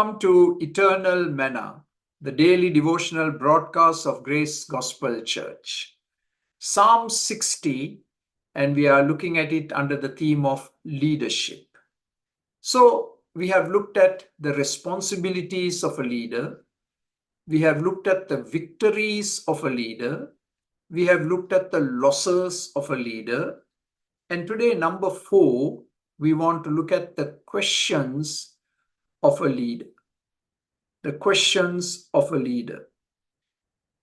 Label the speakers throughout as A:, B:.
A: Welcome to Eternal Manna, the daily devotional broadcast of Grace Gospel Church. Psalm 60, and we are looking at it under the theme of leadership. So, we have looked at the responsibilities of a leader. We have looked at the victories of a leader. We have looked at the losses of a leader. And today, number 4, we want to look at the questions of a leader. The questions of a leader.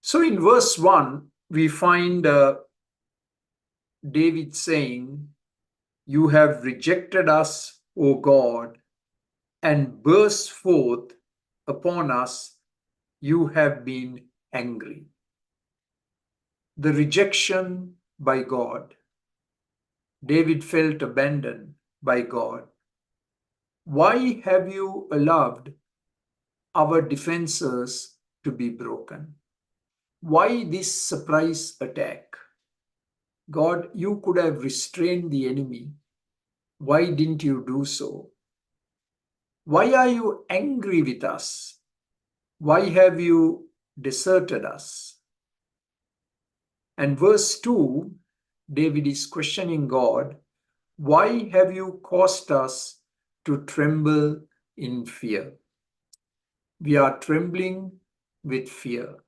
A: So in verse 1, we find David saying, "You have rejected us, O God, and burst forth upon us, you have been angry." The rejection by God. David felt abandoned by God. Why have you allowed our defenses to be broken? Why this surprise attack? God, you could have restrained the enemy. Why didn't you do so? Why are you angry with us? Why have you deserted us? And verse 2, David is questioning God, why have you caused us to tremble in fear? We are trembling with fear.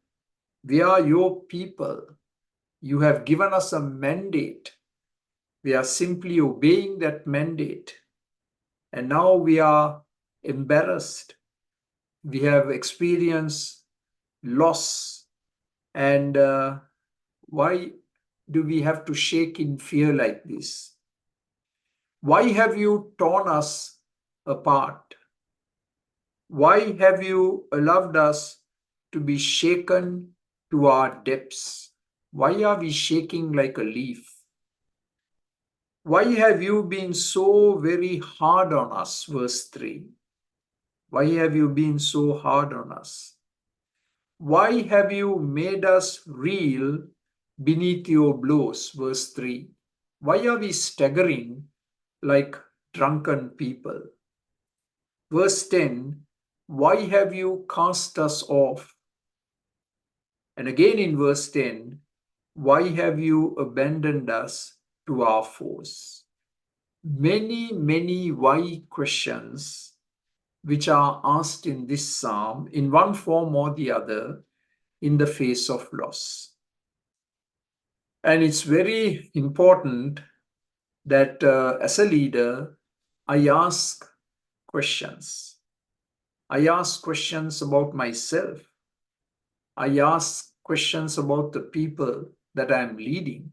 A: We are your people. You have given us a mandate. We are simply obeying that mandate. And now we are embarrassed. We have experienced loss. And why do we have to shake in fear like this? Why have you torn us apart? Why have you allowed us to be shaken to our depths? Why are we shaking like a leaf? Why have you been so very hard on us? Verse 3. Why have you been so hard on us? Why have you made us reel beneath your blows? Verse 3. Why are we staggering like drunken people? Verse 10. Why have you cast us off? And again in verse 10, why have you abandoned us to our foes? Many why questions which are asked in this psalm in one form or the other in the face of loss. And it's very important that as a leader, I ask questions. I ask questions about myself. I ask questions about the people that I am leading.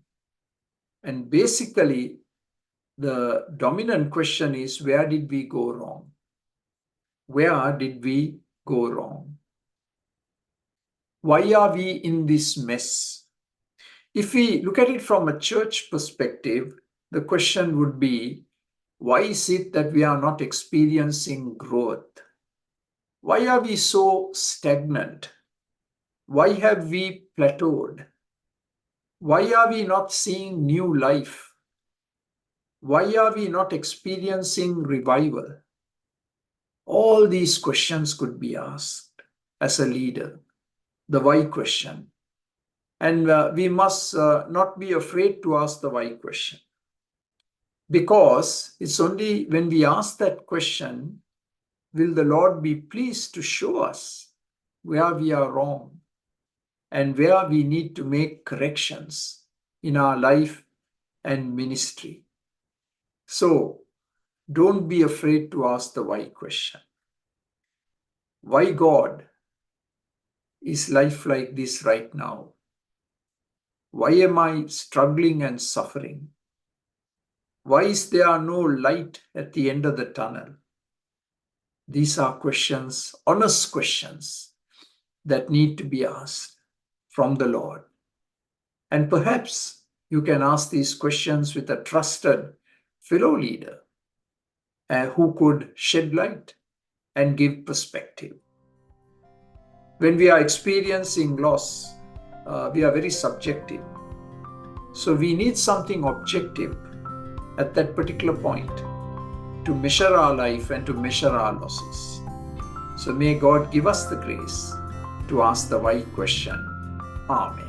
A: And basically, the dominant question is, where did we go wrong? Where did we go wrong? Why are we in this mess? If we look at it from a church perspective, the question would be, why is it that we are not experiencing growth? Why are we so stagnant? Why have we plateaued? Why are we not seeing new life? Why are we not experiencing revival? All these questions could be asked as a leader, the why question. And we must not be afraid to ask the why question. Because it's only when we ask that question will the Lord be pleased to show us where we are wrong and where we need to make corrections in our life and ministry. So, don't be afraid to ask the why question. Why, God, is life like this right now? Why am I struggling and suffering? Why is there no light at the end of the tunnel? These are questions, honest questions, that need to be asked from the Lord. And perhaps you can ask these questions with a trusted fellow leader who could shed light and give perspective. When we are experiencing loss, we are very subjective. So we need something objective at that particular point to measure our life and to measure our losses. So may God give us the grace to ask the right question. Amen.